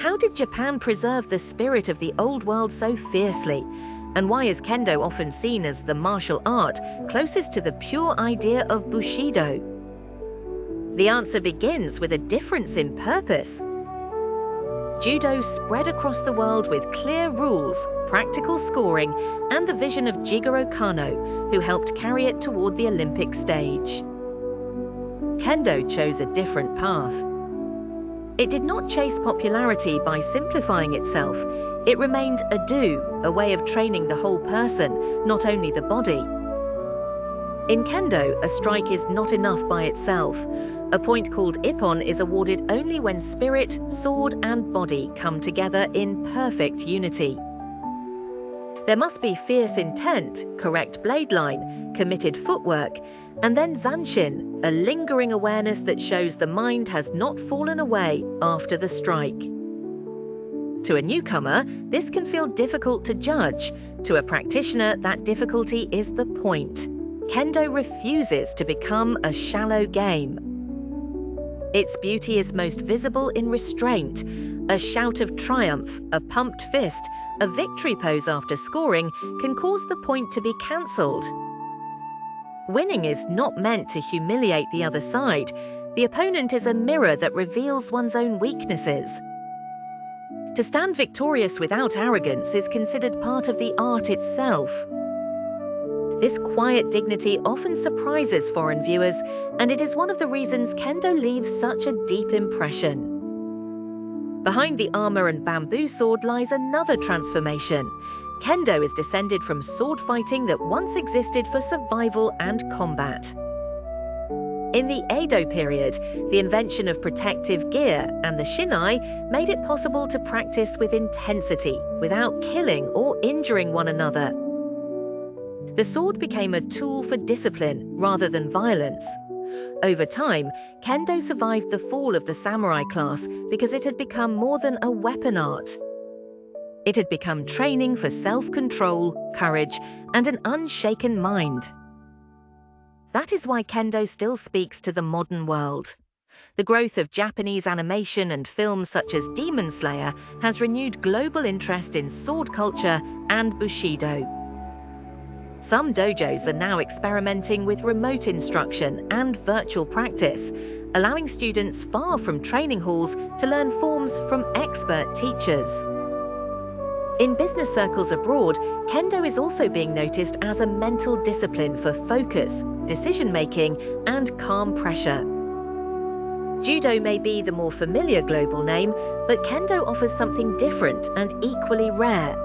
How did Japan preserve the spirit of the old world so fiercely? And why is Kendo often seen as the martial art closest to the pure idea of Bushido? The answer begins with a difference in purpose. Judo spread across the world with clear rules, practical scoring, and the vision of Jigoro Kano, who helped carry it toward the Olympic stage. Kendo chose a different path. It did not chase popularity by simplifying itself. It remained a do, a way of training the whole person, not only the body. In Kendo, a strike is not enough by itself. A point called ippon is awarded only when spirit, sword, and body come together in perfect unity. There must be fierce intent, correct blade line, committed footwork, and then zanshin, a lingering awareness that shows the mind has not fallen away after the strike. To a newcomer, this can feel difficult to judge. To a practitioner, that difficulty is the point. Kendo refuses to become a shallow game. Its beauty is most visible in restraint. A shout of triumph, a pumped fist, a victory pose after scoring can cause the point to be cancelled. Winning is not meant to humiliate the other side. The opponent is a mirror that reveals one's own weaknesses. To stand victorious without arrogance is considered part of the art itself. This quiet dignity often surprises foreign viewers, and it is one of the reasons Kendo leaves such a deep impression. Behind the armor and bamboo sword lies another transformation. Kendo is descended from sword fighting that once existed for survival and combat. In the Edo period, the invention of protective gear and the shinai made it possible to practice with intensity without killing or injuring one another. The sword became a tool for discipline rather than violence. Over time, Kendo survived the fall of the samurai class because it had become more than a weapon art. It had become training for self-control, courage, and an unshaken mind. That is why Kendo still speaks to the modern world. The growth of Japanese animation and films such as Demon Slayer has renewed global interest in sword culture and Bushido. Some dojos are now experimenting with remote instruction and virtual practice, allowing students far from training halls to learn forms from expert teachers. In business circles abroad, Kendo is also being noticed as a mental discipline for focus, decision-making, and calm pressure. Judo may be the more familiar global name, but Kendo offers something different and equally rare.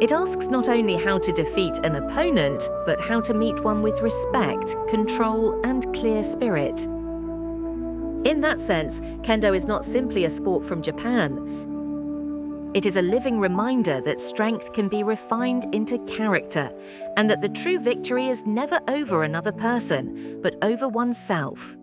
It asks not only how to defeat an opponent, but how to meet one with respect, control, and clear spirit. In that sense, Kendo is not simply a sport from Japan. It is a living reminder that strength can be refined into character, and that the true victory is never over another person, but over oneself.